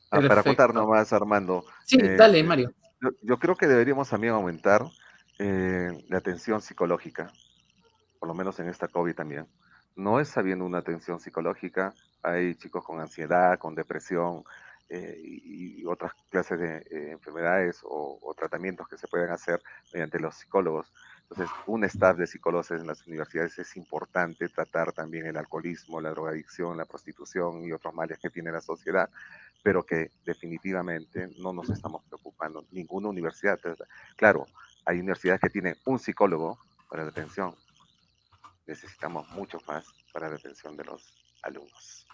Para contar Perfecto. nomás, Armando, Sí, dale, Mario. yo creo que deberíamos también aumentar la atención psicológica, por lo menos en esta COVID también. No es habiendo una atención psicológica, hay chicos con ansiedad, con depresión y otras clases de enfermedades o tratamientos que se pueden hacer mediante los psicólogos. Entonces, un staff de psicólogos en las universidades es importante tratar también el alcoholismo, la drogadicción, la prostitución y otros males que tiene la sociedad, pero que definitivamente no nos estamos preocupando. Ninguna universidad. Claro, hay universidades que tienen un psicólogo para la atención, necesitamos mucho más para la atención de los alumnos.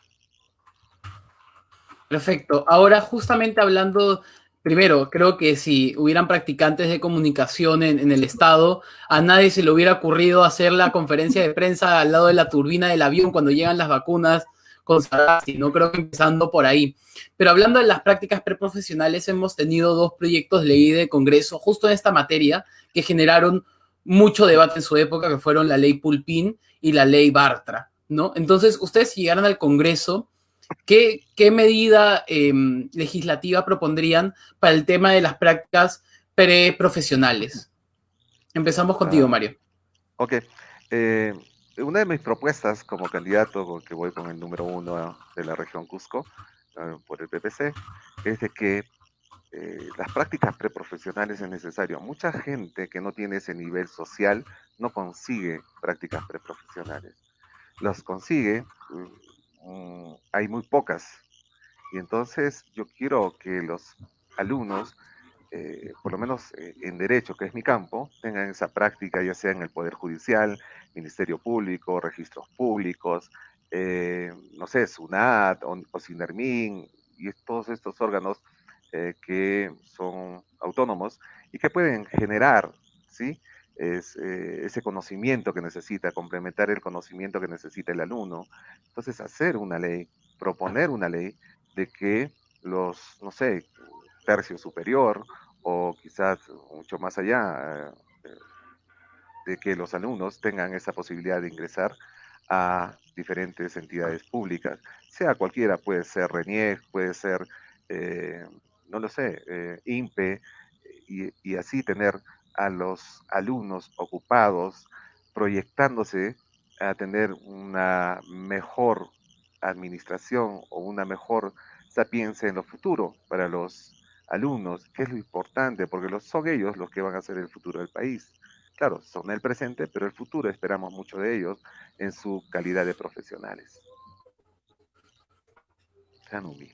Perfecto. Ahora, justamente hablando, primero, creo que si hubieran practicantes de comunicación en el Estado, a nadie se le hubiera ocurrido hacer la conferencia de prensa al lado de la turbina del avión cuando llegan las vacunas con Sagasti, no creo que empezando por ahí. Pero hablando de las prácticas preprofesionales, hemos tenido dos proyectos de ley de Congreso justo en esta materia que generaron mucho debate en su época, que fueron la ley Pulpín y la ley Bartra, ¿no? Entonces, ustedes si llegaran al Congreso, ¿qué medida legislativa propondrían para el tema de las prácticas preprofesionales? Empezamos contigo, Mario. Ok. Eh, una de mis propuestas como candidato, que voy con el número 1 de la región Cusco, por el PPC, es de que las prácticas preprofesionales es necesario. Mucha gente que no tiene ese nivel social no consigue prácticas preprofesionales. Las consigue, hay muy pocas. Y entonces yo quiero que los alumnos, por lo menos en derecho, que es mi campo, tengan esa práctica, ya sea en el Poder Judicial, Ministerio Público, registros públicos, no sé, SUNAT o SINDERMIN, y todos estos órganos que son autónomos y que pueden generar, ¿sí? Ese conocimiento que necesita, complementar el conocimiento que necesita el alumno. Entonces, hacer una ley, proponer una ley de que los, no sé, tercio superior o quizás mucho más allá, de que los alumnos tengan esa posibilidad de ingresar a diferentes entidades públicas, sea cualquiera, puede ser RENIEC, puede ser, eh, no lo sé, INPE, y así tener a los alumnos ocupados, proyectándose a tener una mejor administración o una mejor sapiencia en lo futuro para los alumnos, que es lo importante, porque son ellos los que van a ser el futuro del país. Claro, son el presente, pero el futuro esperamos mucho de ellos en su calidad de profesionales. Hanumi,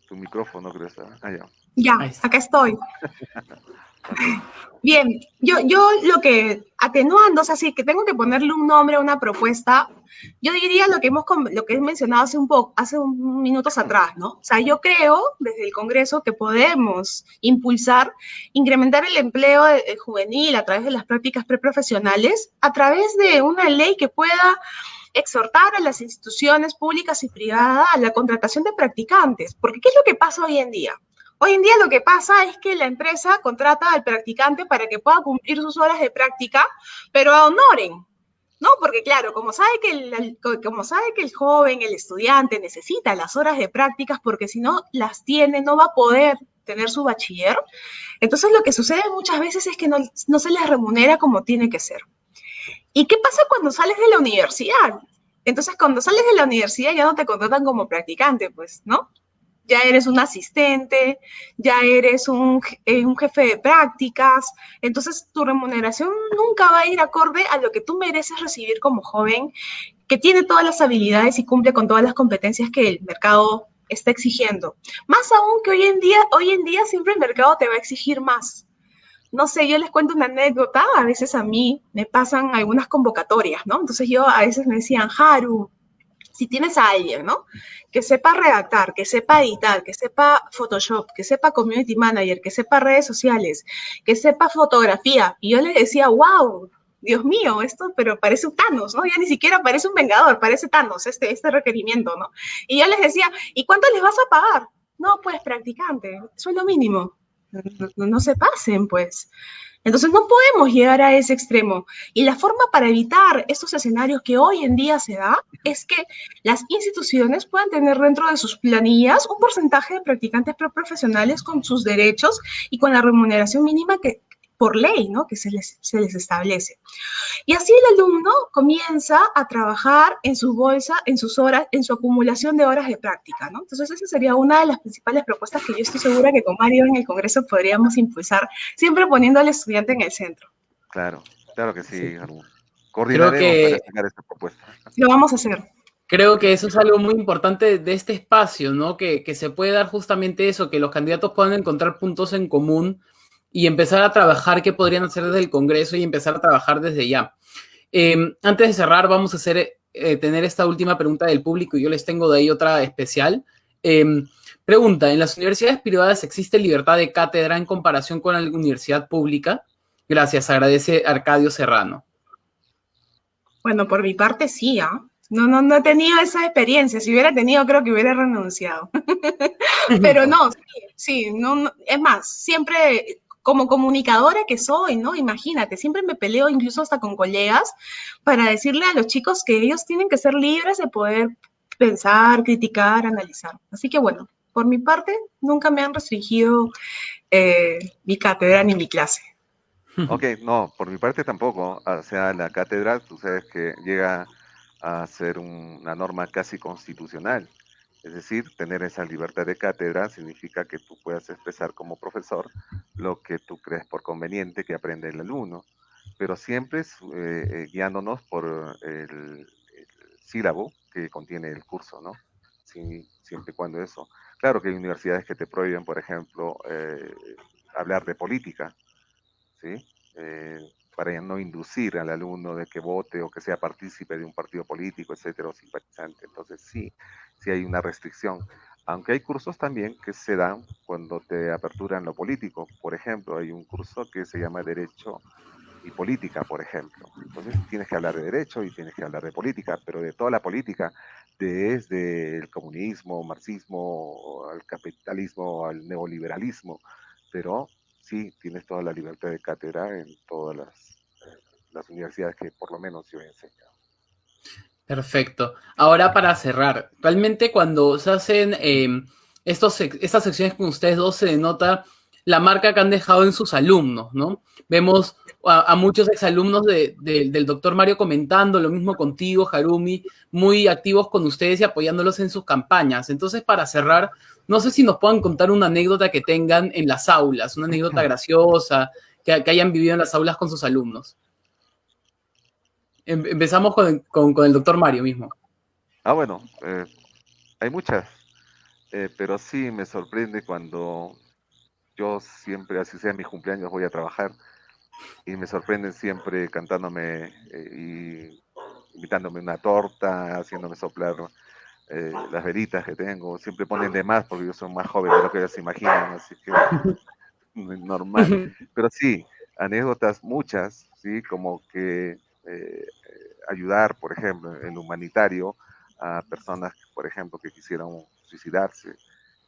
tu micrófono creo que está. Ah, ya. Ya, Ahí está. acá estoy. Ok. Bien, yo lo que, atenuando, o sea, sí, que tengo que ponerle un nombre a una propuesta, yo diría lo que he mencionado hace un minutos atrás, ¿no? O sea, yo creo desde el Congreso que podemos incrementar el empleo juvenil a través de las prácticas preprofesionales, a través de una ley que pueda exhortar a las instituciones públicas y privadas a la contratación de practicantes, porque ¿qué es lo que pasa hoy en día? Hoy en día lo que pasa es que la empresa contrata al practicante para que pueda cumplir sus horas de práctica, pero a honoren, ¿no? Porque claro, como sabe que el joven, el estudiante necesita las horas de prácticas porque si no las tiene, no va a poder tener su bachiller. Entonces lo que sucede muchas veces es que no se les remunera como tiene que ser. ¿Y qué pasa cuando sales de la universidad? Entonces, cuando sales de la universidad ya no te contratan como practicante, pues, ¿no? Ya eres un asistente, ya eres un jefe de prácticas, entonces tu remuneración nunca va a ir acorde a lo que tú mereces recibir como joven, que tiene todas las habilidades y cumple con todas las competencias que el mercado está exigiendo. Más aún que hoy en día siempre el mercado te va a exigir más. No sé, yo les cuento una anécdota, a veces a mí me pasan algunas convocatorias, ¿no? Entonces yo a veces me decían, Haru, si tienes a alguien, ¿no? Que sepa redactar, que sepa editar, que sepa Photoshop, que sepa Community Manager, que sepa redes sociales, que sepa fotografía. Y yo les decía, wow, Dios mío, esto, pero parece un Thanos, ¿no? Ya ni siquiera parece un Vengador, parece Thanos este requerimiento, ¿no? Y yo les decía, ¿y cuánto les vas a pagar? No, pues practicante, sueldo mínimo. No se pasen, pues. Entonces no podemos llegar a ese extremo. Y la forma para evitar estos escenarios que hoy en día se da es que las instituciones puedan tener dentro de sus planillas un porcentaje de practicantes profesionales con sus derechos y con la remuneración mínima que por ley, ¿no? Que se les establece. Y así el alumno comienza a trabajar en su bolsa, en sus horas, en su acumulación de horas de práctica, ¿no? Entonces esa sería una de las principales propuestas que yo estoy segura que con Mario en el Congreso podríamos impulsar, siempre poniendo al estudiante en el centro. Claro, claro que sí, Sí. Haru. Creo Coordinaremos para que, sacar esta propuesta. Lo vamos a hacer. creo que eso es algo muy importante de este espacio, ¿no? Que se puede dar justamente eso, que los candidatos puedan encontrar puntos en común y empezar a trabajar qué podrían hacer desde el Congreso y empezar a trabajar desde ya. Antes de cerrar, vamos a tener esta última pregunta del público y yo les tengo de ahí otra especial. Pregunta, ¿en las universidades privadas existe libertad de cátedra en comparación con la universidad pública? Gracias, agradece Arcadio Serrano. Bueno, por mi parte sí, ¿ah? No he tenido esa experiencia. Si hubiera tenido, creo que hubiera renunciado. Pero no, sí, no, es más, siempre como comunicadora que soy, ¿no? Imagínate, siempre me peleo incluso hasta con colegas para decirle a los chicos que ellos tienen que ser libres de poder pensar, criticar, analizar. Así que bueno, por mi parte, nunca me han restringido mi cátedra ni mi clase. Ok, no, por mi parte tampoco. O sea, la cátedra, tú sabes que llega a ser una norma casi constitucional. Es decir, tener esa libertad de cátedra significa que tú puedas expresar como profesor lo que tú crees por conveniente que aprende el alumno, pero siempre guiándonos por el sílabo que contiene el curso, ¿no? Sí, siempre y cuando eso. Claro que hay universidades que te prohíben, por ejemplo, hablar de política, ¿sí? Para no inducir al alumno de que vote o que sea partícipe de un partido político, etcétera, o simpatizante. Entonces sí hay una restricción. Aunque hay cursos también que se dan cuando te aperturan lo político. Por ejemplo, hay un curso que se llama Derecho y Política, por ejemplo. Entonces tienes que hablar de derecho y tienes que hablar de política, pero de toda la política, desde el comunismo, marxismo, al capitalismo, al neoliberalismo, pero sí tienes toda la libertad de cátedra en todas las universidades que por lo menos yo he enseñado. Perfecto. Ahora para cerrar, realmente cuando se hacen estas secciones con ustedes dos se denota la marca que han dejado en sus alumnos, ¿no? Vemos a muchos exalumnos del doctor Mario comentando, lo mismo contigo, Harumi, muy activos con ustedes y apoyándolos en sus campañas. Entonces, para cerrar, no sé si nos puedan contar una anécdota que tengan en las aulas, una anécdota graciosa, que hayan vivido en las aulas con sus alumnos. Empezamos con el doctor Mario mismo. Bueno, hay muchas, pero sí me sorprende cuando yo siempre, así sea en mis cumpleaños, voy a trabajar y me sorprenden siempre cantándome y invitándome una torta, haciéndome soplar las velitas que tengo. Siempre ponen de más porque yo soy más joven de lo que ellos se imaginan, así que normal. Pero sí, anécdotas muchas, sí, como que ayudar, por ejemplo, en lo humanitario a personas, por ejemplo, que quisieran suicidarse,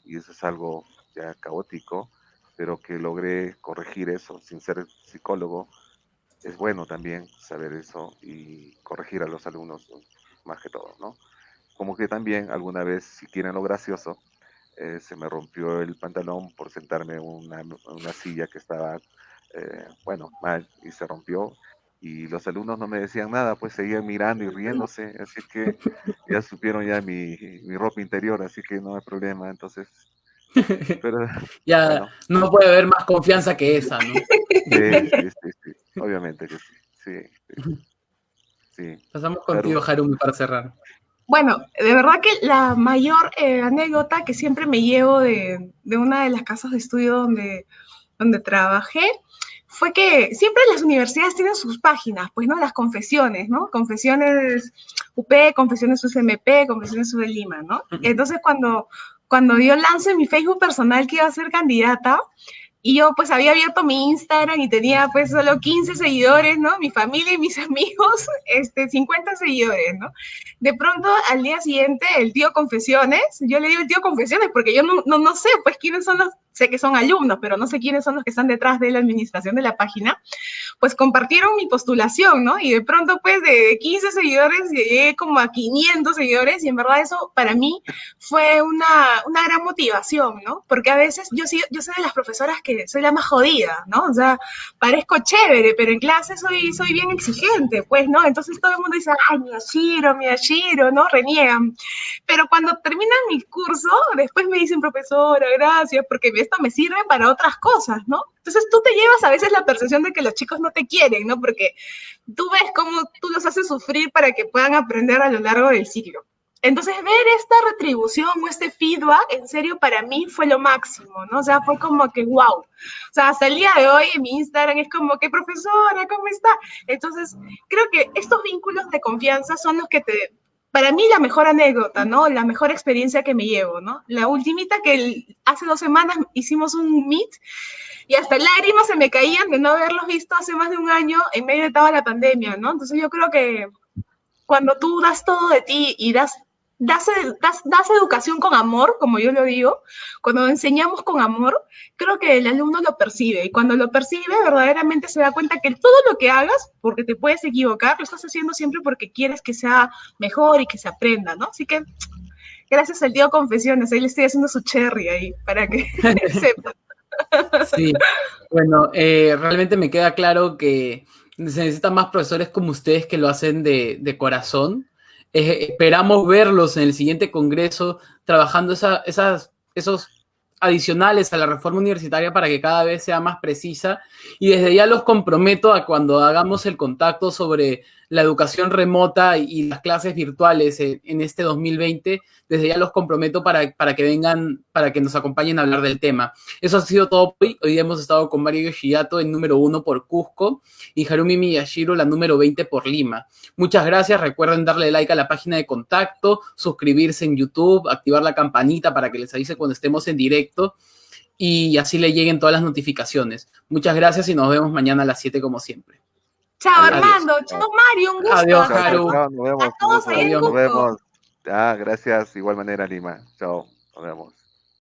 y eso es algo ya caótico, pero que logré corregir eso sin ser psicólogo. Es bueno también saber eso y corregir a los alumnos más que todo, ¿no? Como que también alguna vez, si quieren lo gracioso, se me rompió el pantalón por sentarme en una silla que estaba, bueno, mal y se rompió. Y los alumnos no me decían nada, pues seguían mirando y riéndose, así que ya supieron ya mi ropa interior, así que no hay problema. Entonces, pero Ya bueno, no puede haber más confianza que esa, ¿no? sí, obviamente que sí. Pasamos Haru. contigo, Harumi, para cerrar. Bueno, de verdad que la mayor anécdota que siempre me llevo de una de las casas de estudio donde trabajé fue que siempre las universidades tienen sus páginas, pues, ¿no? Las confesiones, ¿no? Confesiones UP, confesiones UCMP, confesiones UD Lima, ¿no? Entonces, cuando yo lancé mi Facebook personal que iba a ser candidata, y yo pues había abierto mi Instagram y tenía pues solo 15 seguidores, ¿no? Mi familia y mis amigos, 50 seguidores, ¿no? De pronto al día siguiente el tío Confesiones, yo le digo el tío Confesiones porque yo no sé pues quiénes son los, sé que son alumnos, pero no sé quiénes son los que están detrás de la administración de la página, pues compartieron mi postulación, ¿no? Y de pronto pues de 15 seguidores llegué como a 500 seguidores y en verdad eso para mí fue una gran motivación, ¿no? Porque a veces yo soy de las profesoras que soy la más jodida, ¿no? O sea, parezco chévere, pero en clase soy bien exigente, pues, ¿no? Entonces todo el mundo dice, ay, mi Ashiro, ¿no? Reniegan. Pero cuando terminan mi curso, después me dicen, profesora, gracias, porque esto me sirve para otras cosas, ¿no? Entonces tú te llevas a veces la percepción de que los chicos no te quieren, ¿no? Porque tú ves cómo tú los haces sufrir para que puedan aprender a lo largo del ciclo. Entonces, ver esta retribución o este feedback, en serio, para mí fue lo máximo, ¿no? O sea, fue como que, wow. O sea, hasta el día de hoy en mi Instagram es como que, profesora, ¿cómo está? Entonces, creo que estos vínculos de confianza son los que para mí la mejor anécdota, ¿no? La mejor experiencia que me llevo, ¿no? La ultimita que hace 2 semanas hicimos un meet y hasta lágrimas se me caían de no haberlos visto hace más de un año en medio de toda la pandemia, ¿no? Entonces yo creo que cuando tú das todo de ti y das educación con amor, como yo lo digo, cuando enseñamos con amor, creo que el alumno lo percibe y cuando lo percibe verdaderamente se da cuenta que todo lo que hagas, porque te puedes equivocar, lo estás haciendo siempre porque quieres que sea mejor y que se aprenda, ¿no? Así que gracias al tío Confesiones, ahí le estoy haciendo su cherry ahí para que sepa. Sí, bueno, realmente me queda claro que se necesitan más profesores como ustedes que lo hacen de corazón. Esperamos verlos en el siguiente congreso trabajando esos adicionales a la reforma universitaria para que cada vez sea más precisa. Y desde ya los comprometo a cuando hagamos el contacto sobre la educación remota y las clases virtuales en este 2020, desde ya los comprometo para que vengan, para que nos acompañen a hablar del tema. Eso ha sido todo hoy. Hoy hemos estado con Mario Yoshiyato en número 1 por Cusco y Harumi Miyashiro la número 20 por Lima. Muchas gracias. Recuerden darle like a la página de contacto, suscribirse en YouTube, activar la campanita para que les avise cuando estemos en directo y así le lleguen todas las notificaciones. Muchas gracias y nos vemos mañana a las 7 como siempre. Chao, Adiós. Armando. Chao, Mario. Un gusto. Adiós, Chao, Haru. nos vemos. A todos ahí en Nos Cusco. vemos. Gracias. De igual manera, Lima. Chao. Nos vemos.